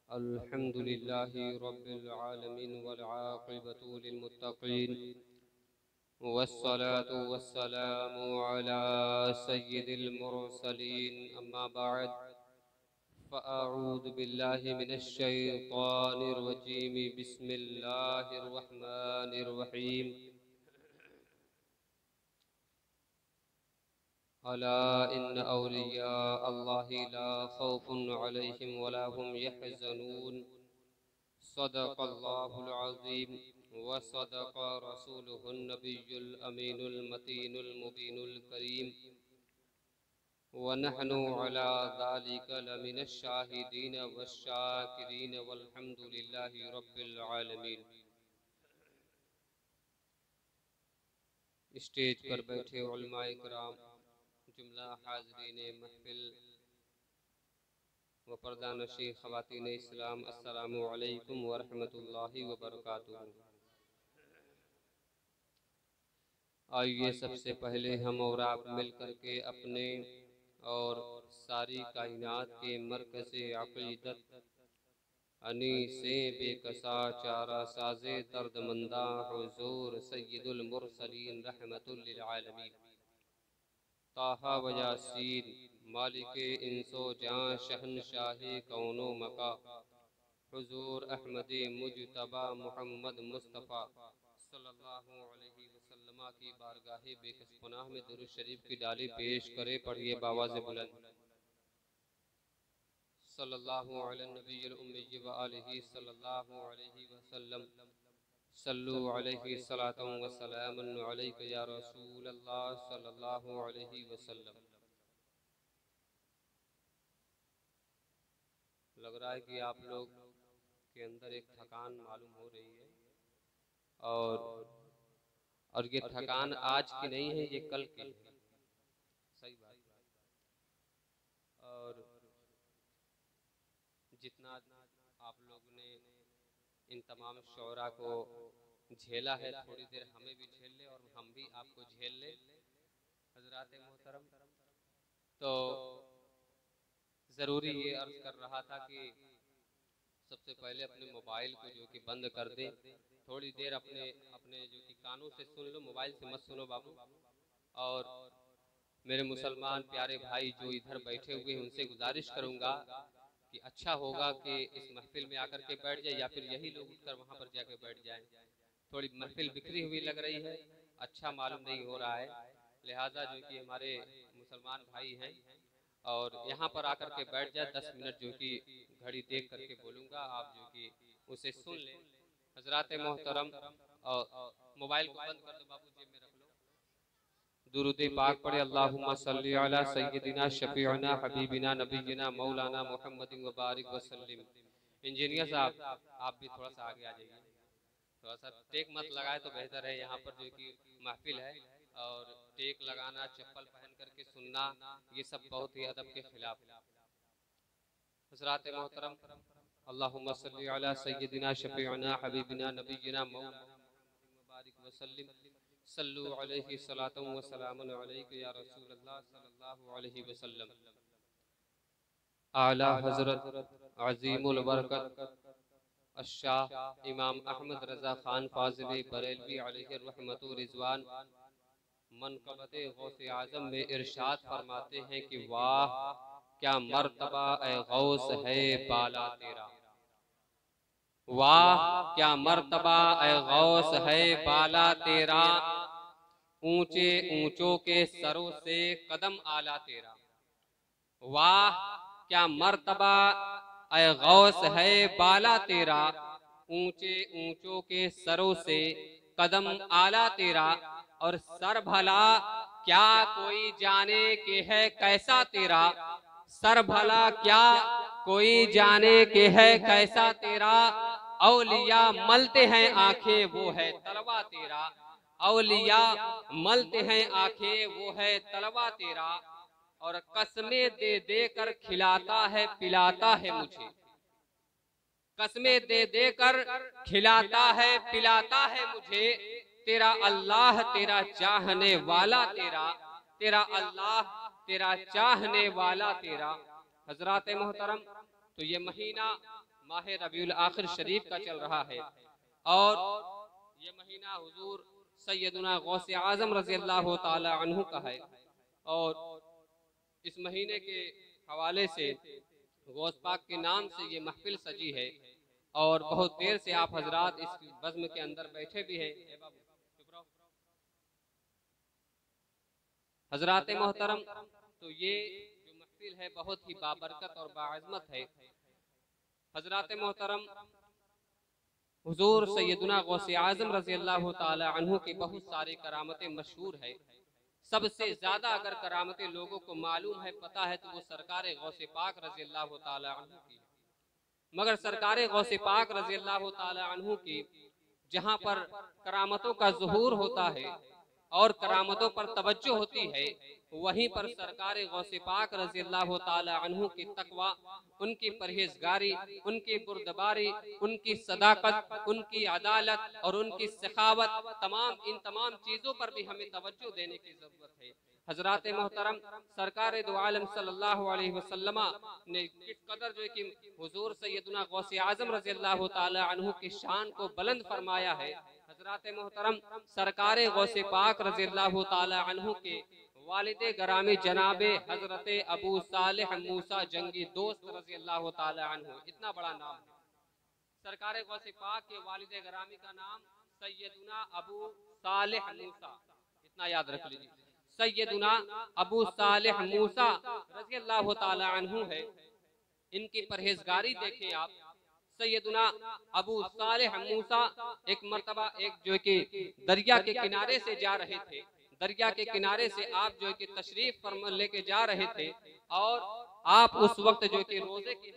अल्हम्दुलिल्लाहि रब्बिल आलमीन वल आक़िबतु लिल मुत्तक़ीन वस्सलातु वस्सलामु अला सय्यिदिल मुरसलीन अम्मा बअद फ़अऊज़ु बिल्लाहि मिनश शैतानिर रजीम बिस्मिल्लाहिर रहमानिर रहीम अला इन्न औलिया अल्लाहि ला खौफुन अलैहिम वला हुम यहज़नून सदक़ल्लाहुल अज़ीम व सदक़ रसूलुहुन नबियुल अमीनुल मतीनुल मुबीनुल करीम व नहनु अला ज़ालिका लमिनश शाहिदीन वश्शाकिरीन वल्हम्दुलिल्लाहि रब्बिल आलमीन। स्टेज पर बैठे उलमाए किराम, जुमला हाज़रीन महफिल व पर्दानशी ख़वातीन इस्लाम, अस्सलामु अलैकुम व रहमतुल्लाहि व बरकातुहू। आइए सबसे पहले हम और आप मिल कर के अपने और सारी कायनात के मरकज़े अक़ीदत अनीसे बेकसा चारा साज़े दर्दमंदा हुज़ूर सय्यदुल मुरसलीन रहमतुल लिल आलमीन ताहा व यासीन मालिके इंसो जां शहनशाहे कौनो मका हुज़ूर अहमदे मुजतबा मुहम्मद मुस्तफ़ा सल्लल्लाहु अलैहि वसल्लम की बारगाहे बेकस पनाह में दुरूद शरीफ की डाली पेश करे। पढ़िए बावाज़ बुलंद सल्लल्लाहु अला नबिय्यिल उम्मी व आलिहि सल्लल्लाहु अलैहि वसल्लम सल्लु अलैहि सलातुन व सलामुन अलैका या रसूलल्लाह सल्लल्लाहु अलैहि वसल्लम। लग रहा है कि आप लोग के अंदर एक थकान मालूम हो रही है और ये थकान आज की नहीं है, ये कल की है। सही बात। और जितना आप लोगों ने इन तमाम शोरा को झेला है, थोड़ी देर हमें भी झेल ले और हम भी आपको झेल ले। हजरात मोहतरम, तो ज़रूरी ये अर्ज कर रहा था कि सबसे पहले अपने मोबाइल को जो कि बंद कर दे, थोड़ी देर अपने अपने जो कि कानों से सुन लो, मोबाइल से मत सुनो बाबू। और मेरे मुसलमान प्यारे भाई जो इधर बैठे हुए हैं, उनसे गुजारिश करूंगा कि अच्छा होगा कि इस महफिल में आकर के बैठ जाए, या फिर यही लोग उठकर वहां पर जाकर बैठ जाएं। थोड़ी महफिल बिखरी हुई लग रही है, अच्छा मालूम नहीं हो रहा है। लिहाजा जो कि हमारे मुसलमान भाई हैं और यहाँ पर आकर के बैठ जाए। 10 मिनट जो कि घड़ी देख करके बोलूँगा, आप जो कि उसे सुन लें। हजरात मोहतरम, और मोबाइल को बंद कर दो बाबू, जेब में रख लो। दुरूद पाक पढ़े। अल्लाहुम्मा सल्ली अला सय्यदिना शफीउना हबीबिना नबीना मौलाना मुहम्मदिन व बारिक वसल्लिम। इंजीनियर साहब, आप भी थोड़ा सा आगे आ जाइए। थोड़ा सा टेक मत लगाए तो बेहतर है। यहाँ पर जो कि महफिल है और टेक लगाना, चप्पल पहन करके सुनना, ये सब बहुत ही अदब के खिलाफ है। हज़रात मोहतरम, अल्लाहुम्मा सल्ली अला सय्यदिना शफीउना हबीबिना नबीना मुबारक वसल्लिम सल्लु अलैहि सलातुन व सलामुन अलैका या रसूलल्लाह सल्लल्लाहु अलैहि वसल्लम। आला हज़रत अज़ीमुल बरकत अश्शाह इमाम अहमद रज़ा खान फाज़िली बरेलवी अलैहि रहमतु रिज़वान मनक़बत गौसे आज़म में इरशाद फरमाते हैं कि वाह क्या मर्तबा ए गौस है बाला तेरा, वाह क्या मर्तबा ए गौस है बाला तेरा, ऊंचे ऊंचों के सरों से कदम आला तेरा। वाह क्या मर्तबा ए गौस है बाला तेरा, ऊंचे ऊंचों के सरों से कदम आला तेरा। और सर भला क्या कोई जाने के है कैसा तेरा, सर भला क्या कोई जाने के है कैसा तेरा। औलिया मलते हैं आंखें वो है तलवा तेरा, औलिया मलते हैं आंखें वो है तलवा तेरा। और कसमें दे दे कर खिलाता है पिलाता है मुझे, कसमें दे दे कर खिलाता है पिलाता है मुझे। तेरा अल्लाह तेरा चाहने वाला तेरा, तेरा अल्लाह तेरा चाहने वाला तेरा। हजरात मोहतरम, तो ये महीना माह रबीउल आखिर शरीफ का चल रहा है और ये महीना हुजूर सैयदना गौसे आजम रज़ी अल्लाह ताला अन्हु का है। और इस महीने के हवाले से गौस पाक के नाम से ये महफिल सजी है और बहुत देर से आप हजरात इस बज़्म के अंदर बैठे भी हैं। हजरात मोहतरम, तो ये जो महफिल है बहुत ही बाबरकत और बाअज़मत है। हजरात मोहतरम, हुजूर सैयदना गौसे आज़म रज़ी अल्लाह ताला अन्हु की बहुत सारी करामतें मशहूर है। सबसे ज्यादा अगर करामतें लोगों को मालूम है, पता है, तो वो सरकार गौसे पाक रज़ी अल्लाह ताला अन्हु की। मगर सरकार गौसे पाक रज़ी अल्लाह ताला अन्हु की जहाँ पर करामतों का ज़ुहूर होता है और करामतों पर तवज्जो होती है, वहीं पर सरकार गौसे पाक रज़ी अल्लाह ताला अन्हु की तकवा, उनकी परहेजगारी, उनकी बुर्दबारी, उनकी सदाकत, उनकी अदालत और उनकी सखावत, इन तमाम चीज़ों पर भी हमें तवज्जो देने की ज़रूरत है। हजरात मोहतरम, सरकार दो आलम सल्लल्लाहु अलैहि वसल्लम ने किस कदर जो है कि हुजूर सैयदना गौसे आज़म रज़ी अल्लाह ताला अन्हु की शान को बुलंद फरमाया है। हजरात मोहतरम, सरकार गौसे पाक रज़ी अल्लाह ताला अन्हु के वालिदे गरामी जनाबे हजरत अबू सालेह मूसा जंगी दोस्त रज़ी अल्लाह ताला अन्हु, इतना बड़ा नाम है। सरकार गौसे पाक के वालिदे गरामी का नाम सैयदना अबू सालेह मूसा, इतना याद रख लीजिए, सैयदना अबू सालेह मूसा रज़ी अल्लाह ताला अन्हु है। इनकी परहेजगारी देखें आप। सैयदना अबू सालेह मूसा एक मर्तबा एक जो कि दरिया के किनारे से जा रहे थे, दरिया के किनारे से आप जो कि तशरीफ फरमा लेके जा रहे थे और आप उस वक्त जो कि रोजे की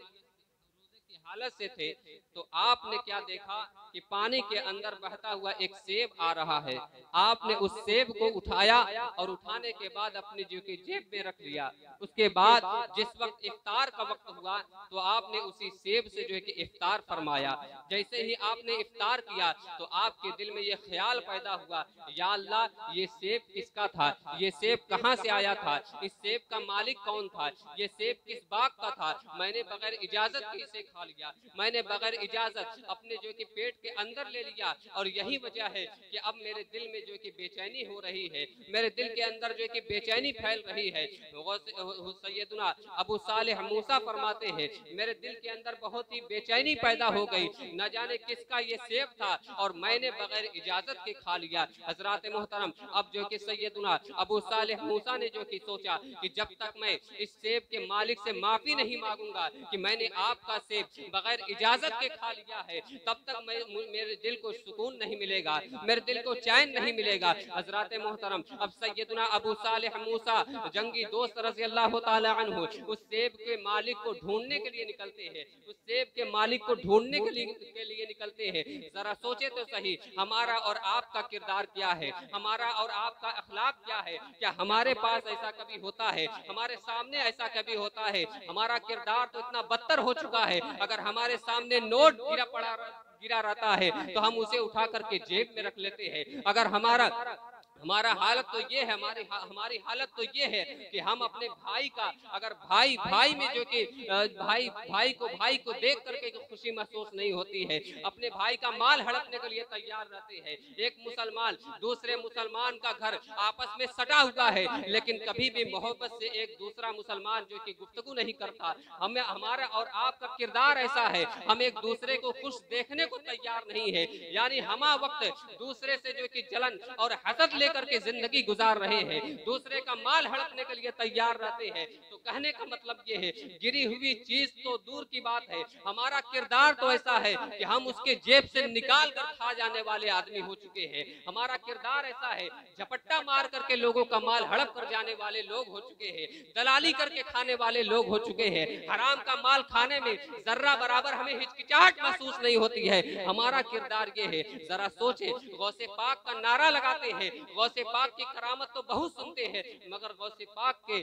हालत से थे, तो आपने क्या देखा कि पानी के अंदर बहता हुआ एक सेब आ रहा है। आपने उस सेब को उठाया और उठाने के बाद अपनी जो की जेब में रख लिया। उसके बाद जिस वक्त इफ्तार का वक्त हुआ तो आपने उसी सेब से जो है कि इफ्तार फरमाया। जैसे ही आपने इफ्तार किया तो आपके दिल में ये ख्याल पैदा हुआ, या अल्लाह, ये सेब किसका था, ये सेब कहाँ से आया था, इस सेब का मालिक कौन था, ये सेब किस बाग का था, मैंने बगैर इजाजत के इसे खा लिया, मैंने बगैर इजाजत अपने जो कि पेट के अंदर ले लिया। और यही वजह है कि अब मेरे दिल में जो कि बेचैनी हो रही है, मेरे दिल के अंदर जो कि बेचैनी फैल रही है। सैयदना अबू सालेह मूसा फरमाते हैं, मेरे दिल के अंदर बहुत ही बेचैनी पैदा हो गई, न जाने किसका ये सेब था और मैंने बगैर इजाजत के खा लिया। हजरात मोहतरम, अब जो कि सैयदना अबू सालेह मूसा ने जो कि सोचा कि जब तक मैं इस सेब के मालिक से माफी नहीं मांगूंगा कि मैंने आपका सेब बगैर इजाजत के खा लिया है, तब तक मेरे दिल को सुकून नहीं मिलेगा, मेरे दिल को चैन नहीं मिलेगा। हजरात मोहतरम, अब सैयदना अबू सालेह मूसा जंगी दोस्त रज़ी अल्लाह ताला अन्हु उस सेब के मालिक को ढूंढने के लिए निकलते हैं, उस सेब के मालिक को ढूंढने के लिए निकलते हैं। जरा सोचे तो सही, हमारा और आपका किरदार क्या है, हमारा और आपका अखलाक क्या है। क्या हमारे पास ऐसा कभी होता है, हमारे सामने ऐसा कभी होता है? हमारा किरदार तो इतना बदतर हो चुका है, अगर हमारे सामने नोट गिरा रहता है तो हम उसे उठा करके जेब में रख लेते हैं। अगर हमारा हालत तो ये है, हमारी हालत तो ये है कि हम अपने भाई का, अगर भाई में जो कि भाई को देख करके खुशी महसूस नहीं होती है, अपने भाई का माल हड़पने के लिए तैयार रहते हैं। एक मुसलमान दूसरे मुसलमान का घर आपस में सटा हुआ है, लेकिन कभी भी मोहब्बत से एक दूसरा मुसलमान जो कि गुफ्तगू नहीं करता। हमारा और आपका किरदार ऐसा है, हम एक दूसरे को खुश देखने को तैयार नहीं है, यानी हम वक्त दूसरे से जो कि जलन और हसद करके जिंदगी गुजार रहे हैं, दूसरे का माल हड़पने के लिए तैयार रहते हैं। तो कहने का मतलब ये है, गिरी हुई चीज तो दूर की बात है, हमारा किरदार तो ऐसा है कि हम उसके जेब से निकाल कर खा जाने वाले आदमी हो चुके हैं। हमारा किरदार ऐसा है, झपट्टा मार करके लोगों का माल हड़प कर जाने वाले लोग हो चुके हैं, दलाली करके खाने वाले लोग हो चुके हैं। हराम का माल खाने में जर्रा बराबर हमें हिचकिचाहट महसूस नहीं होती है। हमारा किरदार ये है। जरा सोचे, गौसे पाक का नारा लगाते हैं, गौसे पाक की करामत तो बहुत सुनते हैं, मगर गौसे पाक के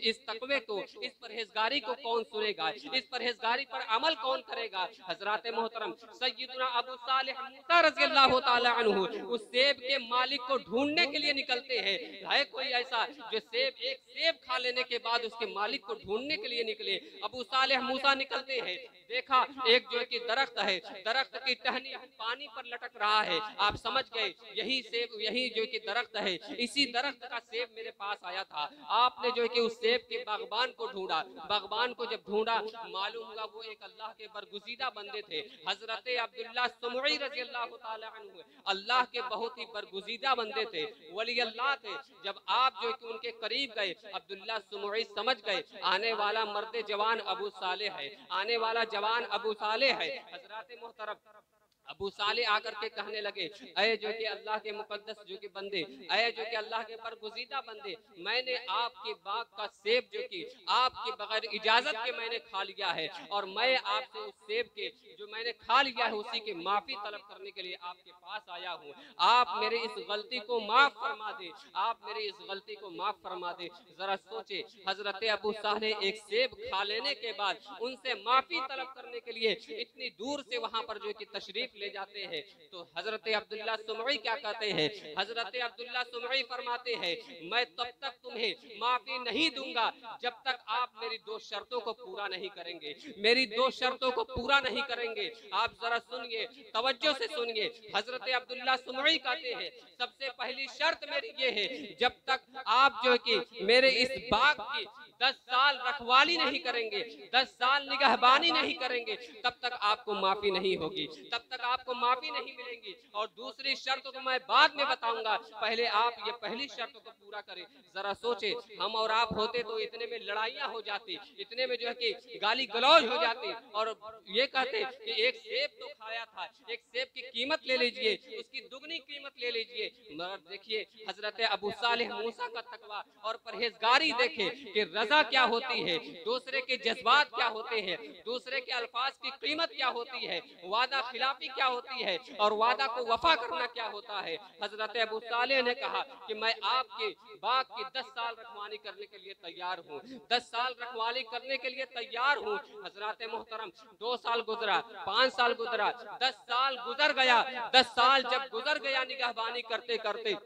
इस तकवे को, इस परहेजगारी को कौन सुनेगा, इस परहेजगारी पर अमल कौन करेगा। हजरत मोहतरम सैयदना अबू सालेह मूसा रज़ियल्लाहु ताला अन्हु उस सेब के मालिक को ढूंढने के लिए निकलते हैं। है कोई ऐसा जो एक सेब खा लेने के बाद उसके मालिक को ढूंढने के लिए निकले। अबू सालेह मूसा निकलते हैं, देखा एक जो कि दरख्त है, दरख्त की टहनी पानी पर लटक रहा है। आप समझ गए यही सेब, यही जो कि दरख्त है, इसी दरख्त का सेब मेरे पास आया था। आपने जो कि उस सेब के बागबान को ढूंढा, बागबान को जब ढूंढा मालूम हुआ वो एक अल्लाह के बरगुजीदा बंदे थे। हजरत अब्दुल्ला सुमई रज़ियल्लाहु ताला अन्हु अल्लाह के बहुत ही बरगुजीदा बंदे थे, वली अल्लाह थे। जब आप जो कि उनके करीब गए, अब्दुल्ला सुमई समझ गए आने वाला मर्द जवान अबू सालेह है, आने वाला जवान अबू सालेह है। हजरत मोहतरम अबू साले आकर के कहने लगे, अय जो कि अल्लाह के मुकद्दस जो कि बंदे, अय जो कि अल्लाह के बरगुज़ीदा बंदे, मैंने आपके बाग का सेब जो कि आपके बगैर इजाजत के मैंने खा लिया है, और मैं आपसे उस सेब के जो मैंने खा लिया है उसी की माफी तलब करने के लिए आपके पास आया हूँ। आप मेरे इस गलती को माफ फरमा दे, आप मेरी इस गलती को माफ फरमा दे। जरा सोचे, हजरत अबू सालेह एक सेब खा लेने के बाद उनसे माफी तलब करने के लिए इतनी दूर से वहां पर जो कि तशरीफ ले जाते हैं। तो हजरत अब्दुल्ला सुमई क्या कहते हैं, हजरत अब्दुल्ला सुमई फरमाते हैं, मैं तब तक तुम्हें माफी नहीं दूंगा जब तक आप मेरी दो शर्तों को पूरा नहीं करेंगे, मेरी दो शर्तों को पूरा नहीं करेंगे। आप जरा सुनिए, तवज्जो से सुनिए। हजरत अब्दुल्ला सुमई कहते हैं, सबसे पहली शर्त मेरी ये है, जब तक आप जो कि मेरे इस बाग की 10 साल रखवाली नहीं करेंगे, 10 साल निगहबानी नहीं करेंगे, तब तक आपको माफी नहीं होगी, तब तक आपको माफी नहीं मिलेगी। और दूसरी शर्त तो मैं बाद में बताऊंगा, पहले आप ये पहली शर्त को पूरा करें। जरा सोचे, हम और आप होते तो इतने में लड़ाइयां हो जाती, इतने में जो है कि गाली गलौज हो जाती, और ये कहते कि एक सेब तो खाया था, एक सेब की कीमत ले लीजिए, उसकी दुगनी कीमत ले लीजिए। मगर देखिए हजरत अबू सालेह मूसा का तकवा और परहेजगारी देखे कि रजा क्या होती है, दूसरे के जज्बात क्या होते हैं, दूसरे के अल्फाज की कीमत क्या होती है, वादा खिलाफी क्या होती है, और वादा को वफा करना क्या होता है। हजरत अबू सालेह ने कहा कि मैं आपके बाग की 10 साल रखवाली करने के लिए तैयार हूँ, 10 साल रखवाली करने के लिए तैयार हूँ। हजरत मोहतरम 2 साल गुजरा, 5 साल गुजरा, 10 साल गुजर गया। 10 साल जब गुजर गया निगहबानी करते करते,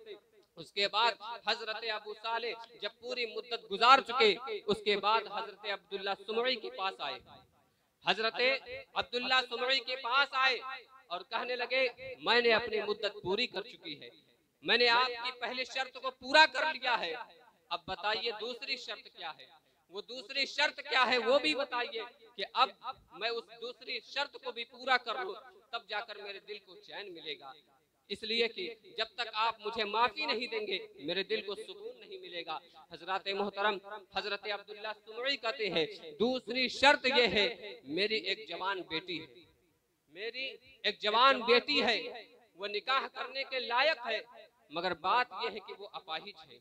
उसके बाद हजरत अबू सालेह जब पूरी मुद्दत गुजार चुके, उसके बाद हजरत अब्दुल्ला सुमई के पास आए, हजरत अब्दुल्ला सुमई के पास आए और कहने लगे, मैंने अपनी मुद्दत पूरी कर चुकी है, मैंने आपकी पहली शर्त को पूरा कर लिया है, अब बताइए दूसरी शर्त क्या है। वो दूसरी शर्त क्या है वो भी बताइए कि अब मैं उस दूसरी शर्त को भी पूरा कर लूं, तब जाकर मेरे दिल को चैन मिलेगा। इसलिए कि जब तक आप मुझे माफी नहीं देंगे मेरे दिल को सुकून नहीं मिलेगा। हजरत मोहतरम हजरत अब्दुल्ला सुमई कहते हैं, दूसरी शर्त ये है, मेरी एक जवान बेटी है, मेरी एक जवान बेटी है, वो निकाह करने के लायक है, मगर बात यह है कि वो अपाहिज है,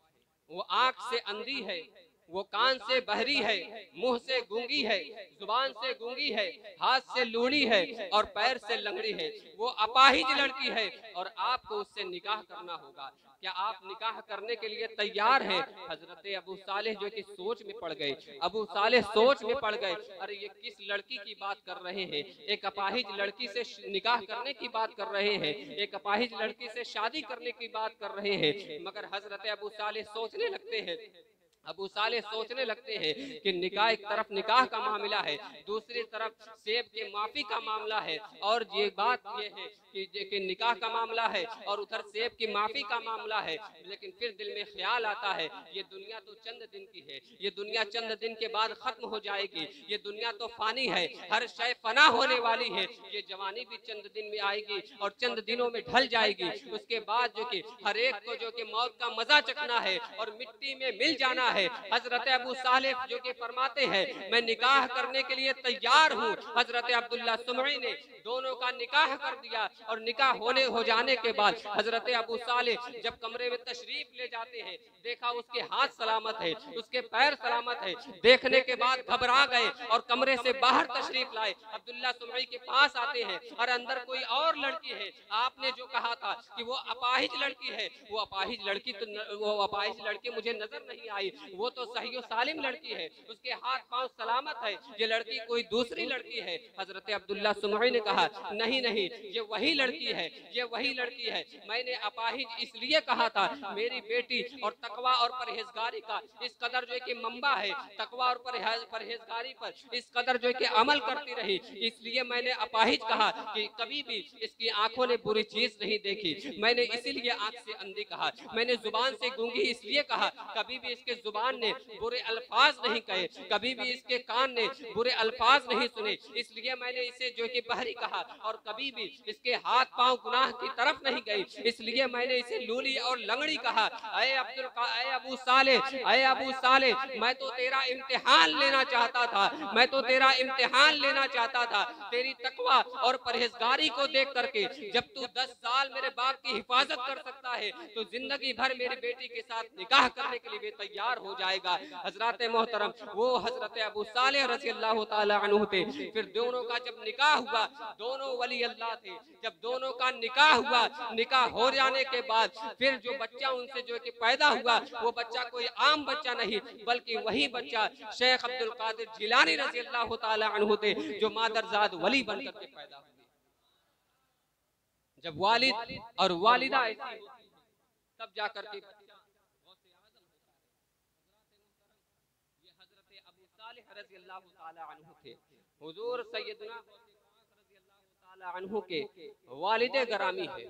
वो आंख से अंधी है, वो कान से बहरी है, मुंह से गूंगी है, जुबान से गूंगी है, हाथ से लूढ़ी है और पैर से लंगड़ी है, वो अपाहिज लड़की है और आपको उससे निकाह करना होगा। क्या आप निकाह करने के लिए तैयार हैं? हजरत अबू सालेह जो कि सोच में पड़ गए, अबू सालेह सोच में पड़ गए, अरे ये किस लड़की की बात कर रहे हैं, एक अपाहिज लड़की से निकाह करने की बात कर रहे हैं, एक अपाहिज लड़की से शादी करने की बात कर रहे हैं। मगर हजरत अबू सालेह सोचने लगते हैं, अबू सालेह सोचने लगते हैं कि निकाह एक तरफ निकाह का मामला है, दूसरी तरफ सेब के माफी का मामला है, और ये बात ये है कि निकाह का मामला है और उधर सेब की माफी का मामला है। लेकिन फिर दिल में ख्याल आता है, ये दुनिया तो चंद दिन की है, ये दुनिया चंद दिन के बाद खत्म हो जाएगी, ये दुनिया तो फानी है, हर शय फना होने वाली है, ये जवानी भी चंद दिन में आएगी और चंद दिनों में ढल जाएगी। उसके बाद जो कि हर एक को जो कि मौत का मजा चखना है और मिट्टी में मिल जाना है। हजरत अबू सालेह जो कि फरमाते हैं मैं निकाह करने के लिए तैयार हूँ। हजरत अब्दुल्ला सुमई ने दोनों का निकाह कर दिया और निकाह हो जाने के बाद हजरत अबू सालेह जब कमरे में तशरीफ ले जाते हैं, देखा उसके हाथ सलामत है, उसके पैर सलामत है। देखने के बाद घबरा गए और कमरे से बाहर तशरीफ लाए। अब्दुल्ला सुमई के पास आते हैं और अंदर कोई और लड़की है। आपने जो कहा था कि वो अपाहिज लड़की है, वो अपाहिज लड़की मुझे नजर नहीं आई, वो तो सही और सालिम लड़की है, उसके हाथ पांव सलामत है, ये लड़की कोई दूसरी लड़की है। हजरत अब्दुल्ला सुमई ने कहा नहीं नहीं, ये वही लड़की है, ये वही लड़की है। मैंने अपाहिज इसलिए कहा था, मेरी बेटी और तकवा और परहेजगारी का इस कदर जो है कि मंबा है, तकवा और परहेजगारी पर इस कदर जो है कि अमल करती रही, इसलिए मैंने अपाहिज कहा कि कभी भी इसकी आंखों ने बुरी चीज नहीं देखी। मैंने इसीलिए आंख से अंधी कहा, मैंने जुबान से गूंगी इसलिए कहा, कभी भी इसके जुबान ने बुरे अल्फाज नहीं कहे, कभी भी इसके कान ने बुरे अल्फाज नहीं सुने, इसलिए मैंने इसे जो कि बहरी कहा। और कभी भी इसके हाथ पांव गुनाह की तरफ नहीं गई, इसलिए मैंने इसे लूली और लंगड़ी कहा। अय अबू सालेह, मैं तो तेरा इम्तिहान लेना चाहता था, मैं तो तेरा इम्तिहान लेना चाहता था। तेरी तकवा और परहेजगारी को देख करके जब तू 10 साल मेरे बाप की हिफाजत कर सकता है तो जिंदगी भर मेरी बेटी के साथ निकाह करने के लिए भी तैयार हो जाएगा। हजरत मोहतरम वो हजरत अबू सालेह रज़ी अल्लाह ताला अन्हु थे। फिर दोनों का जब निकाह हुआ, दोनों वली अल्लाह थे, जब दोनों का निकाह हुआ, निकाह हो जाने के बाद फिर जो बच्चा उनसे जो कि पैदा हुआ, वो बच्चा कोई आम बच्चा नहीं बल्कि वही बच्चा शेख अब्दुल कादिर जिलानी रज़ी अल्लाह ताला अन्हु थे, जो मादरजाद वली बनकर के पैदा हुए। जब वालिद और वालिदा ऐसी होती तब जाकर के ये हजरत अबू सालेह रज़ी अल्लाह ताला अन्हु थे। हुजूर सैयदना रज़ी अल्लाह ताला अन्हु के वालिदे गरामी है।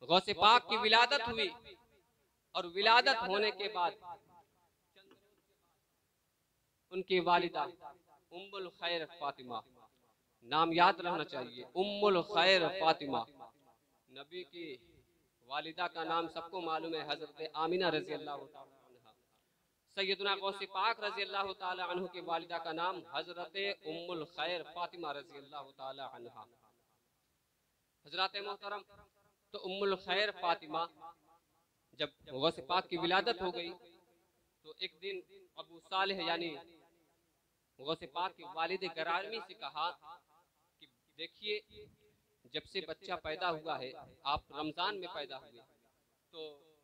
गौसे पाक की विलादत हुई और विलादत होने के बाद उनकी वालिदा उम्मुल खैर फातिमा, नाम याद रहना चाहिए, उम्मुल खैर फातिमा। नबी की वालिदा का नाम सबको मालूम है, हजरत आमिना रज़ी अल्लाह ताला अन्हा। सैयदना गौसे पाक रज़ी अल्लाह ताला अन्हु की वालिदा का नाम हजरत उम्मुल खैर फातिमा रज़ी अल्लाह ताला अन्हा। हजरत मोहतरम तो उम्मुल खैर फातिमा जब गौसे पाक की विलादत हो गई तो एक दिन अबू सालेह यानी गौसे पाक की वालिद गरामी से कहा कि देखिए जब से बच्चा पैदा हुआ है, आप रमजान में पैदा हुए, तो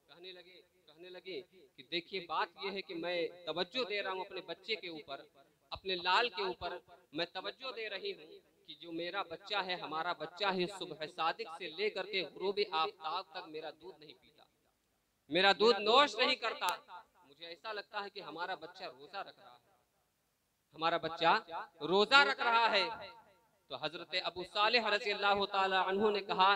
कहने लगे कि देखिए बात यह है कि मैं तवज्जो दे रहा हूँ अपने बच्चे के ऊपर, अपने लाल के ऊपर मैं तवज्जो दे रही हूँ कि जो मेरा बच्चा है, हमारा बच्चा है, सुबह सादिक से लेकर के गुरूब आफताब तक मेरा दूध नहीं पीता, मेरा दूध नोश नहीं करता। मुझे ऐसा लगता है कि हमारा बच्चा रोजा रख रहा है, हमारा बच्चा रोजा रख रहा है। तो हजरत अबू सालेह रज़ी अल्लाह ताला अन्हु ने कहा,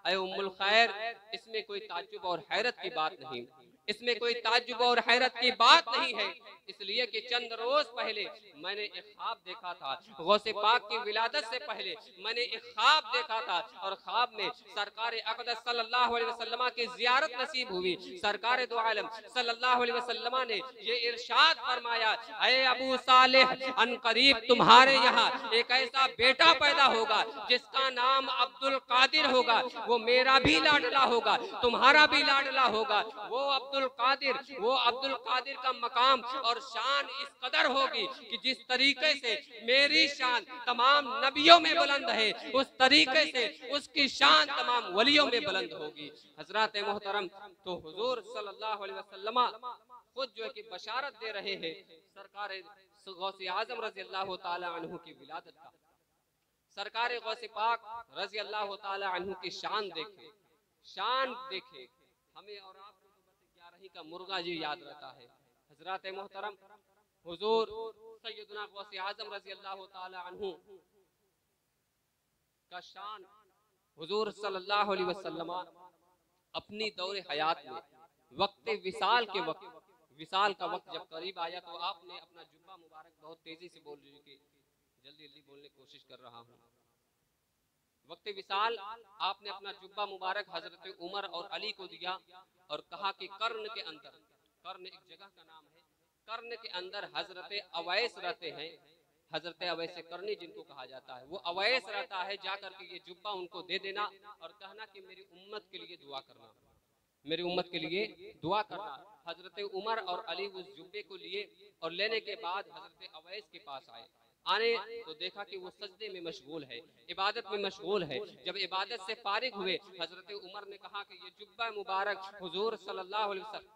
ऐ उम्मुल खैर, इसमें कोई ताज्जुब और हैरत की बात नहीं, इसमें कोई ताज्जुब और हैरत की बात नहीं है, इसलिए कि चंद रोज पहले मैंने एक ख्वाब देखा था। गौसे पाक की विलादत से पहले मैंने एक ख्वाब देखा था और ख्वाब में सरकार अक़दस सल्लल्लाहु अलैहि वसल्लम की ज़ियारत नसीब हुई। सरकार दो आलम सल्लल्लाहु अलैहि वसल्लम ने ये इरशाद फरमाया, ऐ अबू सालेह, अनकरीब तुम्हारे यहाँ एक ऐसा बेटा पैदा होगा जिसका नाम अब्दुल कादिर होगा, वो मेरा भी लाडला होगा, तुम्हारा भी लाडला होगा। वो अब्दुल कादिर का मकाम और शान इस कदर होगी कि जिस तरीके से मेरी शान तमाम नबियों में बुलंद है, उस तरीके से उसकी शान तमाम वलियों में बुलंद होगी। हजरत मोहतरम तो हुजूर सल्लल्लाहु अलैहि वसल्लम खुद जो है कि बशारत दे रहे हैं सरकार गौसे आजम रज़ी अल्लाह ताला अन्हु की विलादत का। सरकार गौसे पाक रज़ी अल्लाह ताला अन्हु की शान देखे, हमें और आपको तो बस 11 का मुर्गा जी याद रहता है। हजरत मोहतरम हुजूर सैयदना गौसे आजम रज़ी अल्लाह ताला अन्हु का शान हुजूर सल्लल्लाहु अलैहि वसल्लम अपनी दौरे हयात में वक्त विसाल का वक्त जब करीब आया तो आपने अपना जुब्बा मुबारक, बहुत तेजी से बोल रही कि जल्दी जल्दी बोलने की कोशिश कर रहा हूँ, वक्त विसाल आपने अपना जुब्बा मुबारक हजरत उमर और अली को दिया और कहा कि कर्न के अंदर कर्न एक जगह का नाम है। कर्न के अंदर हजरत अवैस रहते हैं, हजरत अवैस करनी जिनको कहा जाता है, वो अवैस रहता है। जाकर के ये जुब्बा उनको दे देना और कहना कि मेरी उम्मत के लिए दुआ करना, मेरी उम्मत के लिए दुआ करना। हजरत उमर और अली उस जुब्बे को लिए और लेने के बाद हजरत अवैस के पास आए। आने तो देखा कि वो सजदे में मशगूल है, इबादत में मशगूल है। जब इबादत से फारिग हुए, हजरत उमर ने कहा कि ये जुब्बा मुबारक हुजूर सल्लल्लाहु अलैहि वसल्लम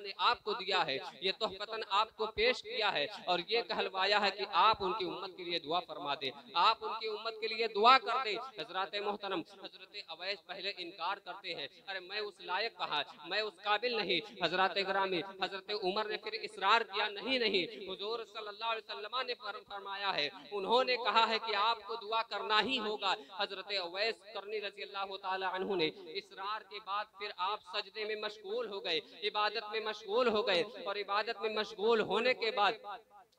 ने आपको दिया है, ये तोहफतन आपको पेश किया है और ये कहलवाया है कि आप उनकी उम्मत के लिए दुआ फरमा दे, आप उनकी उम्मत के लिए दुआ कर दे। हजरत मोहतरम हजरत अवैस पहले इनकार करते हैं, अरे मैं उस लायक कहा, मैं उस काबिल नहीं। हजरत ग्रामी हजरत उमर ने फिर इसरार किया, नहीं नहीं, हुजूर सल्लल्लाहु अलैहि वसल्लम ने फरमाया है, उन्होंने कहा है कि आपको दुआ करना ही होगा। हजरत अवैस करनी रजी अल्लाह तआला अन्हु ने इसरार के बाद फिर आप सजदे में मशगूल हो गए, इबादत में मशगूल हो गए और इबादत में मशगूल होने के बाद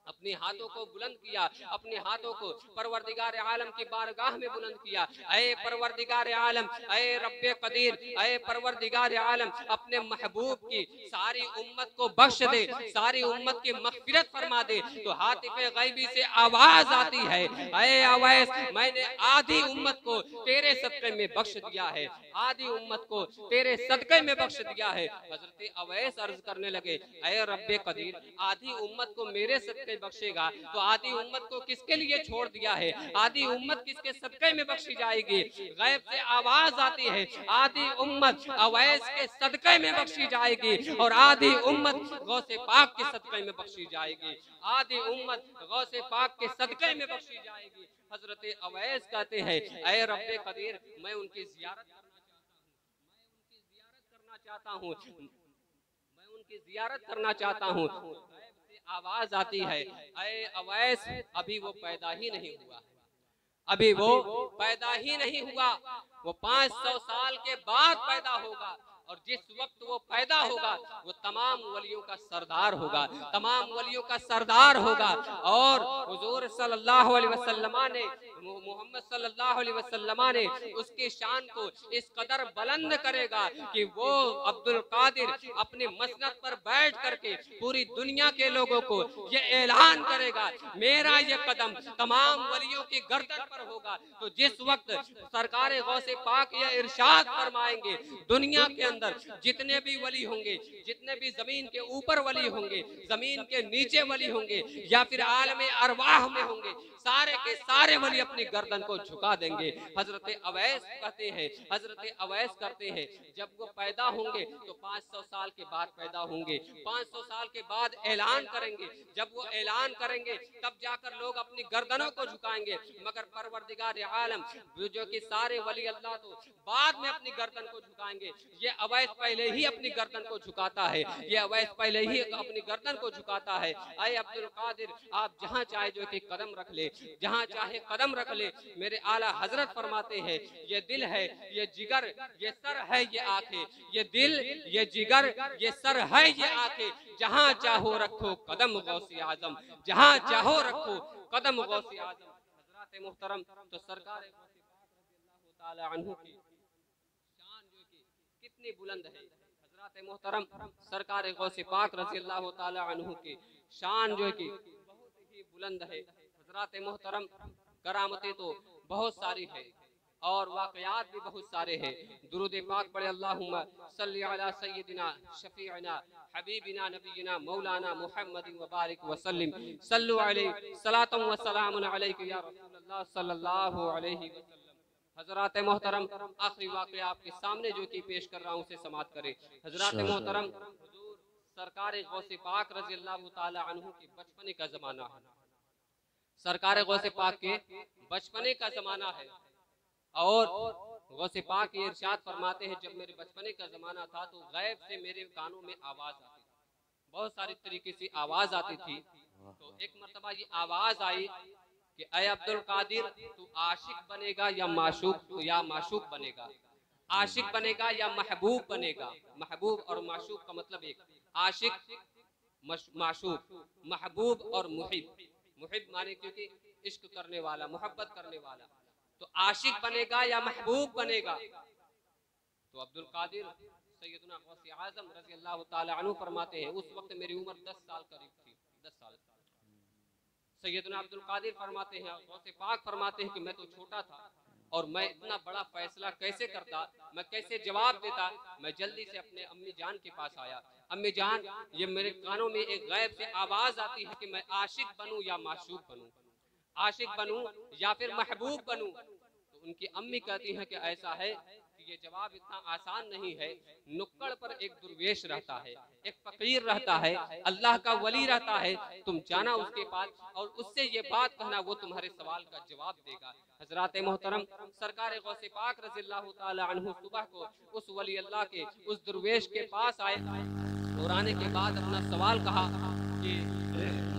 अपने हाथों को बुलंद किया, अपने हाथों को परवरदिगार आलम की बारगाह में बुलंद किया। ऐ परवरदिगार आलम, ऐ रब्बे कदीर, ऐ परवरदिगार आलम, अपने महबूब की सारी उम्मत को बख्श दे, सारी उम्मत की मगफिरत फरमा दे। तो हातिफ़े गैबी से आवाज आती है, ऐ अवैस, मैंने आधी उम्मत को तेरे सदक़े में बख्श दिया है, आधी उम्मत को तेरे सदक़े में बख्श दिया है। हजरत अवैस अर्ज करने लगे, ऐ रब्बे कदीर, आधी उम्मत को मेरे सदक़े बख्शेगा तो आधी उम्मत को किसके लिए छोड़ दिया है, आधी उम्मत किसके सदक़े में बख्शी जाएगी। गैब से आवाज आती है, आधी उम्मत अवैस के सदक़े में बख्शी जाएगी और आधी उम्मत गौसे पाक के सदक़े में बख्शी जाएगी, आधी उम्मत गौसे पाक के सदक़े में बख्शी जाएगी। हजरत अवैस कहते हैं, ऐ रब्बे कदीर, मैं उनकी ज़ियारत करना चाहता हूँ, मैं उनकी ज़ियारत करना चाहता हूँ। आवाज आती है, ऐ अवैस, अभी वो पैदा ही नहीं हुआ, अभी वो पैदा ही नहीं हुआ, वो 500 साल के बाद पैदा होगा और जिस वक्त वो पैदा होगा वो तमाम वलियों का सरदार होगा, तमाम वलियों का सरदार होगा। और हुजूर सल्लल्लाहु अलैहि वसल्लम ने, मोहम्मद सल्लल्लाहु अलैहि वसल्लम ने उसकी शान को इस कदर बुलंद करेगा कि वो अब्दुल कादिर अपने मसनद पर बैठ करके पूरी दुनिया के लोगों को ये ऐलान करेगा, मेरा ये कदम तमाम वलियों की गर्दन पर होगा। तो जिस वक्त सरकार गौसे पाक ये इरशाद फरमाएंगे, दुनिया के अंदर जितने भी वली होंगे, जितने भी जमीन के ऊपर वली होंगे, जमीन के नीचे वली होंगे या फिर आलम अरवाह में होंगे, सारे के सारे वली अपनी गर्दन को झुका देंगे। हजरत अवैस कहते हैं, हजरत अवैस करते हैं, जब वो पैदा होंगे तो 500 साल के बाद पैदा होंगे, 500 साल के बाद ऐलान करेंगे, जब वो ऐलान करेंगे तब जाकर लोग अपनी गर्दनों को झुकाएंगे। मगर परवरदिगार आलम जो कि सारे वली अल्लाह तो बाद में अपनी गर्दन को झुकाएंगे, ये अवैस पहले ही अपनी गर्दन को झुकाता है, ये अवैस पहले ही अपनी गर्दन को झुकाता है। ऐ अब्दुल कादिर, आप जहाँ चाहे जो कि कदम रख ले, जहाँ चाहे कदम रख ले। मेरे आला हजरत फरमाते हैं, ये दिल है, ये जिगर, ये सर है, ये आंखें, ये दिल, ये जिगर, ये सर है, ये आंखें, जहाँ चाहो रखो कदम गौसे आजम, जहाँ चाहो रखो कदम गौसे आजम। हजरत मोहतरम, तो सरकार ताला अन्हु की शान जो कि कितनी बुलंद है। हजरत मोहतरम सरकार गौसे पाक रज़ी अल्लाह ताला अन्हु की शान जो कि बहुत ही बुलंद है। हजरत मोहतरम करामतें तो बहुत सारी है और वाक़यात भी बहुत सारे हैं। दुरूद पाक पढ़े, अल्लाहुम्मा सल्ली अला सय्यिदिना शफीअना हबीबिना नबीना मौलाना मुहम्मदिन व बारिक व सल्लिम, सल्लु अलैहि सलातम व सलामुन अलैका या रसूलल्लाह सल्लल्लाहु अलैहि वसल्लम। हजरत मोहतरम आखिरी वाक़या आपके सामने जो कि पेश कर रहा हूँ उसे समाप्त करें। हजरत मोहतरम हुजूर सरकार गौसे पाक रज़ी अल्लाह ताला अन्हु के बचपने का ज़माना है, सरकार गौसे पाक के बचपने का ज़माना है। और गौसे पाक ये इरशाद फरमाते हैं, जब मेरे बचपने का ज़माना था तो गैब से मेरे कानों में आवाज़ आती थी, बहुत सारी तरीके से आवाज़ आती थी। तो एक मरतबा ये आवाज़ आई कि ऐ अब्दुल कादिर, तू आशिक बनेगा या माशूक बनेगा, आशिक बनेगा या महबूब बनेगा। महबूब और माशूक का मतलब एक, आशिक माशूक, महबूब और मुहिब। मुहिब माने क्योंकि इश्क करने वाला, मोहब्बत करने वाला। तो आशिक बनेगा या महबूब बनेगा। तो अब्दुल कादिर सैयदना गौसे आज़म रज़ी अल्लाह ताला अन्हु फरमाते हैं, उस वक्त मेरी उम्र 10 साल करीब थी, 10 साल। सैयदना अब्दुल कादिर फरमाते हैं, गौसे पाक फरमाते हैं कि मैं तो छोटा था और मैं इतना बड़ा फैसला कैसे करता, मैं कैसे जवाब देता। मैं जल्दी से अपने अम्मी जान के पास आया। अम्मी जान, ये मेरे कानों में एक गैब से आवाज आती है कि मैं आशिक बनूं या माशूक बनूं, आशिक बनूं या फिर महबूब बनूं। तो उनकी अम्मी कहती हैं कि ऐसा है कि ये जवाब इतना आसान नहीं है। नुक्कड़ पर एक दुर्वेश रहता है, एक फकीर रहता है, अल्लाह का वली रहता है, तुम जाना उसके पास और उससे ये बात कहना, वो तुम्हारे सवाल का जवाब देगा। हजरात मोहतरम, सरकार गौसे पाक रज़ियल्लाहु ताला अन्हु सुबह को उस वली अल्लाह के उस दुर्वेश के पास आए और आने के बाद अपना सवाल कहा कि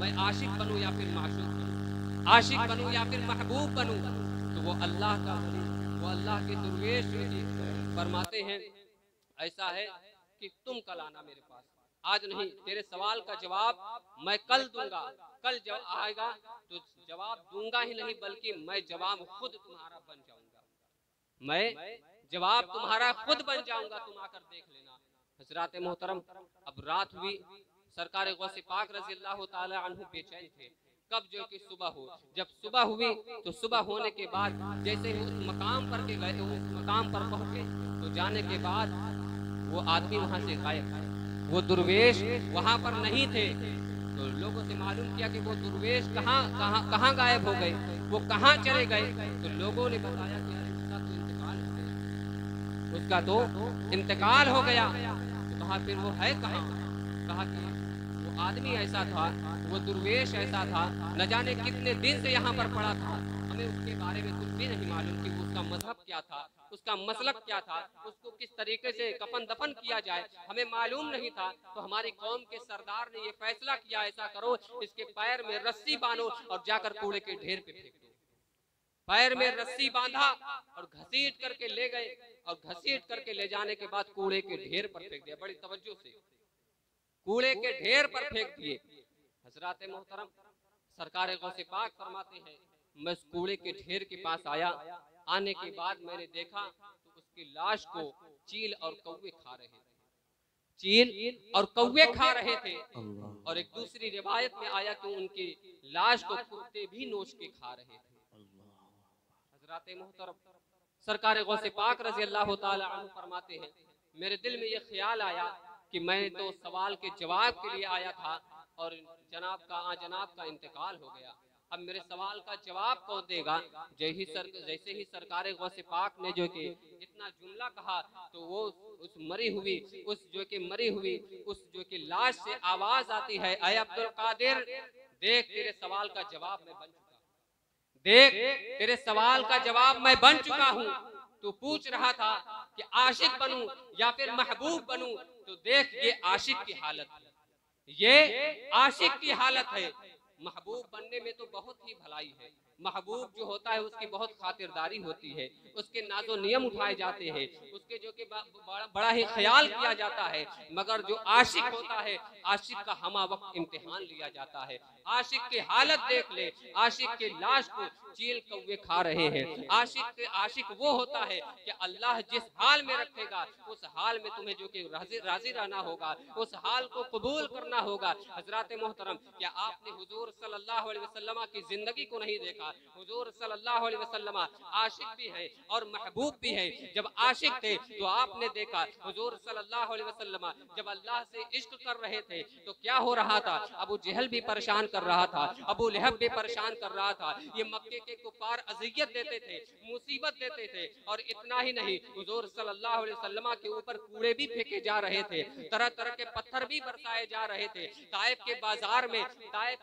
मैं आशिक बनूं या फिर माशूक बनूं, आशिक बनूं या फिर महबूब बनूं। तो वो अल्लाह का वली, वो अल्लाह के दुर्वेश फरमाते हैं, ऐसा है कि तुम कल आना मेरे पास, आज नहीं, तेरे सवाल का जवाब मैं कल दूंगा। कल जब आएगा तो जवाब दूंगा ही नहीं, बल्कि मैं जवाब खुद तुम्हारा बन जाऊंगा, मैं जवाब तुम्हारा खुद बन जाऊंगा, तुम आकर देख लेना। हजरात मोहतरम, अब रात हुई, सरकार गौसे पाक रज़ियल्लाहु ताला अन्हु बेचैन थे कब जो कि सुबह हो। जब सुबह हुई तो सुबह होने के बाद जैसे ही उस मकाम पर के गए, उस मकाम पर पहुंचे तो जाने के बाद वो आदमी वहां से गायब, वो दुर्वेश वहां पर नहीं थे। तो लोगों से मालूम किया कि वो दुर्वेश कहाँ गायब हो गए, वो कहाँ चले गए। तो लोगों ने बताया कि उसका तो इंतकाल हो गया। तो कहा फिर वो है कहाँ? कहा कि वो आदमी ऐसा था, वो दुर्वेश ऐसा था, न जाने कितने दिन से यहाँ पर पड़ा था, हमें उसके बारे में कुछ भी नहीं मालूम कि उसका मजहब क्या था, उसका मसलक क्या था, उसको किस तरीके से कफन दफन किया जाए, हमें मालूम नहीं था। तो हमारी कौम के सरदार ने ये फैसला किया, ऐसा करो इसके पैर में रस्सी बांधो और जाकर कूड़े के ढेर पे फेंक दो। पैर में रस्सी बांधा और घसीट करके ले गए और घसीट करके ले जाने के बाद कूड़े के ढेर पर फेंक दिया। बड़ी तवज्जो से कूड़े के ढेर पर फेंक दिए। हजरात मोहतरम, सरकार गौसे पाक फरमाते हैं, मैं उस कूड़े के ढेर के पास आया। आने के बाद मैंने देखा तो उसकी लाश को चील और कौवे खा रहे थे, चील और कौवे खा रहे थे। और एक दूसरी रिवायत में आया कि उनकी लाश को कुत्ते भी नोच के खा रहे थे। हजरात मोहतरम, सरकार गौसे पाक रज़ी अल्लाह ताला अन्हु फरमाते हैं, मेरे दिल में यह ख्याल आया कि मैं तो सवाल के जवाब के लिए आया था और जनाब का इंतकाल हो गया। अब मेरे सवाल का जवाब कौन देगा? जैसे ही सरकार गौसे पाक ने जो कि इतना जुमला कहा तो वो उस मरी हुई उस जो कि लाश से आवाज आती है, ऐ अब्दुल कादिर, देख तेरे सवाल का जवाब मैं बन चुका, देख तेरे सवाल का जवाब मैं बन चुका हूँ। तू पूछ रहा था कि आशिक बनूं या फिर महबूब बनूं, तो देख ये आशिक की हालत है, ये आशिक की हालत है। महबूब बनने में तो बहुत ही भलाई है। महबूब जो होता है उसकी बहुत खातिरदारी होती है, उसके नाजो नियम उठाए जाते हैं, उसके जो कि बड़ा ही ख्याल किया जाता है। मगर जो आशिक होता है, आशिक का हमा वक्त इम्तिहान लिया जाता है। आशिक की हालत देख ले, आशिक के लाश को चील कौवे खा रहे हैं। आशिक वो होता है कि अल्लाह जिस हाल में रखेगा उस हाल में तुम्हें जो कि राजी रहना होगा, उस हाल को कबूल करना होगा। हजरात मोहतरम, क्या आपने हुजूर सल्लल्लाहु अलैहि वसल्लम की जिंदगी को नहीं देखा? हुजूर सल्लल्लाहु अलैहि वसल्लम आशिक भी है और महबूब भी है। जब आशिक थे तो आपने देखा हुजूर सल्लल्लाहु अलैहि वसल्लम जब अल्लाह से इश्क कर रहे थे तो क्या हो रहा था? अबू जहल भी परेशान कर रहा था, अबू लहब भी परेशान कर रहा था। ये मक्के के कुफार अज़ियत देते थे, मुसीबत देते थे। और इतना ही नहीं, हुजूर सल्लल्लाहु अलैहि वसल्लम के ऊपर कूड़े भी फेंके जा रहे थे, तरह तरह के पत्थर भी बरसाए जा रहे थे। ताइफ के बाजार में, ताइफ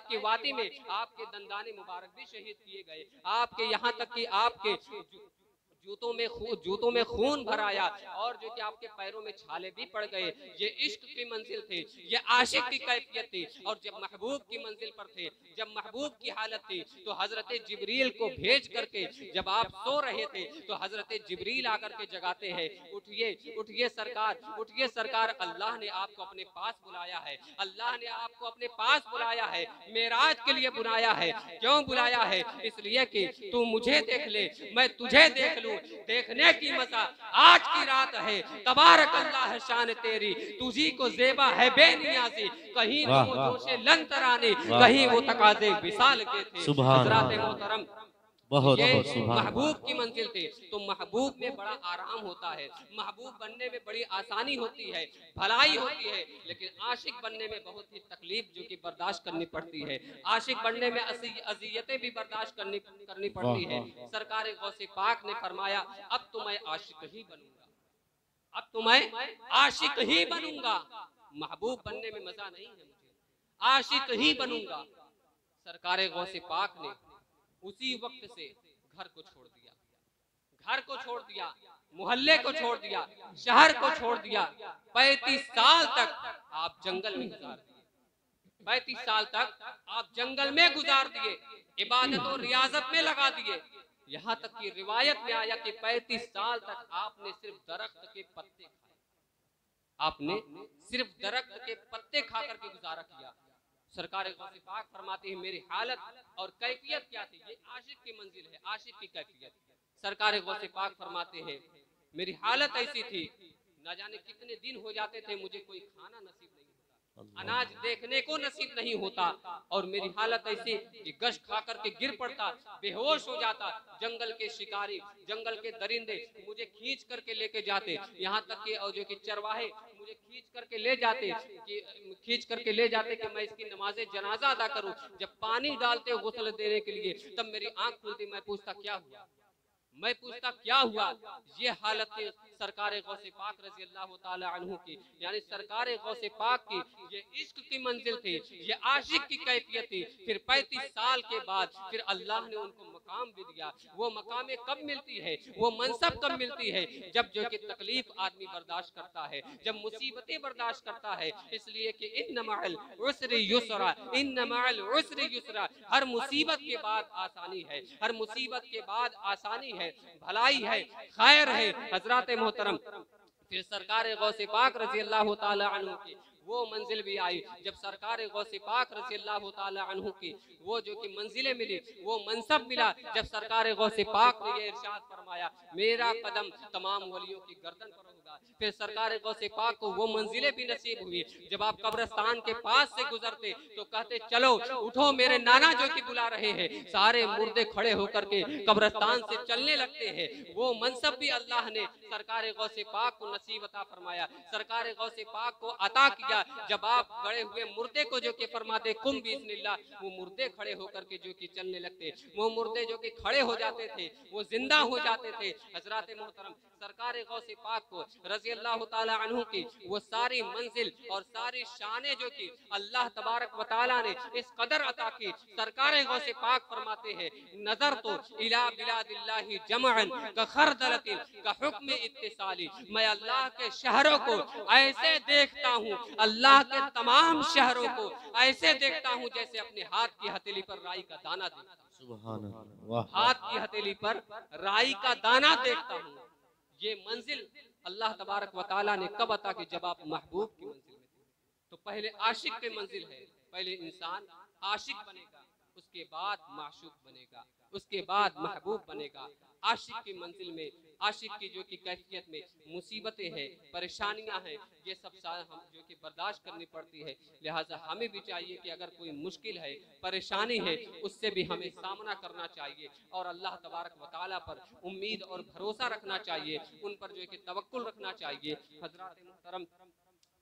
की वादी में आपके दंदाने मुबारक भी शहीद किए गए। आपके यहाँ तक कि आपके जूतों में खून भर आया और जो कि आपके पैरों में छाले भी पड़ गए। ये इश्क की मंजिल थी, ये आशिक की कैफियत थी। और जब महबूब की मंजिल पर थे, जब महबूब की हालत थी, तो हजरत जिब्रील को भेज करके जब आप सो रहे थे तो हजरत जिब्रील आकर के जगाते हैं, उठिए उठिए सरकार, उठिए सरकार, अल्लाह ने आपको अपने पास बुलाया है, अल्लाह ने आपको अपने पास बुलाया है, मेराज के लिए बुलाया है। क्यों बुलाया है? इसलिए कि तू मुझे देख ले, मैं तुझे देख लूं, लूं, देखने की मजा आज की रात है, तबारक अल्लाह शान तेरी, तुझी को ज़ेबा है बेनियाज़ी, कहीं वो जोशे लन तरानी, कहीं वो तकाज़े विसाल के थे। हज़रात मोहतरम, बहुत ये सुभान महबूब की मंजिल थी। तो महबूब में बड़ा आराम होता है, महबूब बनने में बड़ी आसानी होती है, भलाई होती है, लेकिन आशिक बनने में बहुत ही तकलीफ जो कि बर्दाश्त करनी पड़ती है। आशिक बनने में अज़ियतें भी बर्दाश्त करनी पड़ती है। सरकार गौसे पाक ने फरमाया, अब तो मैं आशिक ही बनूंगा, अब तो मैं आशिक ही बनूंगा। महबूब बनने में मजा नहीं है मुझे, आशिक ही बनूंगा। सरकार गौसे पाक ने उसी वक्त से घर को छोड़ दिया, घर को छोड़ दिया, मोहल्ले को छोड़ दिया, शहर को छोड़ दिया। 35 साल तक आप जंगल में गुजार दिए, 35 साल तक आप जंगल में गुजार दिए, इबादत और रियाजत में लगा दिए। यहाँ तक कि रिवायत में आया कि 35 साल तक आपने सिर्फ दरख्त के पत्ते खाए, आपने सिर्फ दरख्त के पत्ते खा करके गुजारा किया। सरकार गौसे पाक फरमाती है, मेरी हालत और कैफियत क्या थी। ये आशिक की मंजिल है, आशिक की कैफियत। सरकार गौसे पाक फरमाते हैं, मेरी हालत ऐसी थी, न जाने कितने दिन हो जाते थे मुझे कोई खाना नसीब नहीं होता, अनाज देखने को नसीब नहीं होता, और मेरी हालत ऐसी कि गश खा करके गिर पड़ता, बेहोश हो जाता। जंगल के शिकारी, जंगल के दरिंदे मुझे खींच करके लेके जाते, यहाँ तक कि और जो कि चरवाहे मुझे खींच करके ले जाते कि मैं इसकी नमाज़े जनाजा अदा करूं। जब पानी डालते गुस्ल देने के लिए, तब मेरी आंख खुलती, मैं पूछता क्या हुआ, मैं पूछता क्या हुआ। ये हालत सरकार गौसे पाक रजी अल्लाह ताला अन्हु की, यानी सरकार गौसे पाक की ये इश्क की मंजिल थी, ये आशिक की कैफियत थी। फिर 35 साल के बाद फिर अल्लाह ने उनको मकाम भी दिया। वो मकाम कब मिलती है, वो मनसब कब मिलती है, जब जो कि तकलीफ आदमी बर्दाश्त करता है, जब मुसीबतें बर्दाश्त करता है। इसलिए कि इन्न मअल उसरि युसरा, इन्न मअल उसरि युसरा, हर मुसीबत के बाद आसानी है, हर मुसीबत के बाद आसानी है, भलाई है, खैर है। हजरत मोहतरम, फिर सरकार गौसे पाक रजी अल्लाह ताला अन्हु की वो मंजिल भी आई, जब सरकार गौसे पाक रजी अल्लाह ताला अन्हु की वो जो कि मंजिलें मिली, वो मनसब मिला, जब सरकार गौसे पाक ने ये इरशाद फरमाया, मेरा कदम तमाम वलियों की गर्दन पर होगा। फिर सरकार गौसे पाक को वो मंजिलें भी नसीब हुई, जब आप कब्रिस्तान के पास से गुजरते तो कहते चलो उठो, मेरे नाना जो कि बुला रहे हैं। सारे मुर्दे खड़े होकर के कब्रिस्तान से चलने लगते हैं। वो मनसब भी अल्लाह ने सरकार गौसे पाक को नसीब अता फरमाया, सरकार गौसे पाक को अता किया। जब आप गड़े हुए मुर्दे को जो कि फरमाते कुम बिस्मिल्लाह, वो मुर्दे खड़े होकर के जो कि चलने लगते, वो मुर्दे जो कि खड़े हो जाते थे वो जिंदा हो जाते थे। हजरत मोहतरम, सरकार गौसे पाक को रजी अल्लाह ताला अन्हु की वो सारी मंजिल और सारी शाने जो कि अल्लाह तबारक व तआला ने इस कदर अता की। सरकार गौसे पाक फरमाते हैं, नजर तो इला बिलादिल्लाहि जमअन का खरदलतिन का हुक्म इत्तिसाली, मैं अल्लाह के शहरों को ऐसे देखता हूँ, अल्लाह के तमाम शहरों को ऐसे देखता हूँ जैसे अपने हाथ की हथेली पर राई का दाना देखता हूँ, हाथ की हथेली पर राई का दाना देखता हूँ। ये मंजिल अल्लाह तबारक व तआला ने कब अता की, जब आप महबूब की मंजिल में थे। तो पहले आशिक की मंजिल है, पहले इंसान आशिक बनेगा, उसके बाद माशूक बनेगा, उसके बाद महबूब बनेगा। आशिक की मंजिल में, आशिक की जो कि कैफियत में मुसीबतें हैं, परेशानियां हैं, ये सब हम जो कि बर्दाश्त करनी पड़ती है। लिहाजा हमें भी चाहिए कि अगर कोई मुश्किल है, परेशानी है, उससे भी हमें सामना करना चाहिए और अल्लाह तबारक व तआला पर उम्मीद और भरोसा रखना चाहिए, उन पर जो कि तवक्कुल रखना चाहिए। हजरत मुहतरम,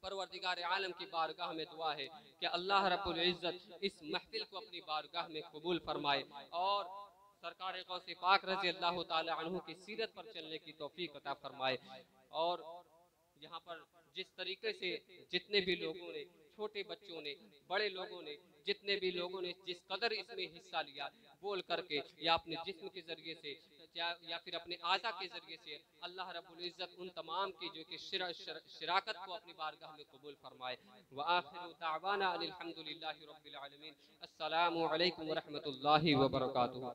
परवरदिगार आलम की बारगाह में दुआ है कि अल्लाह रब्बुल इज्जत इस महफिल को अपनी बारगाह में कबूल फरमाए और सरकार गौसे पाक रजी अल्लाह ताला अन्हु की सीरत पर चलने की तौफीक अता फरमाए। और यहाँ पर जिस तरीके से जितने भी लोगों ने, छोटे बच्चों ने, बड़े लोगों ने, जितने भी लोगों ने जिस कदर इसमें हिस्सा लिया, बोल करके या अपने जिस्म के जरिए से या फिर अपने आज़ा के जरिए से, अल्लाह रब्बुल इज्जत उन तमाम की जो कि शिराकत को अपनी बारगाह में कबूल फरमाए। व आखिरु दावाना अनिल हम्दुलिल्लाहि रब्बिल आलमीन। अस्सलामु अलैकुम व रहमतुल्लाहि व बरकातुहू।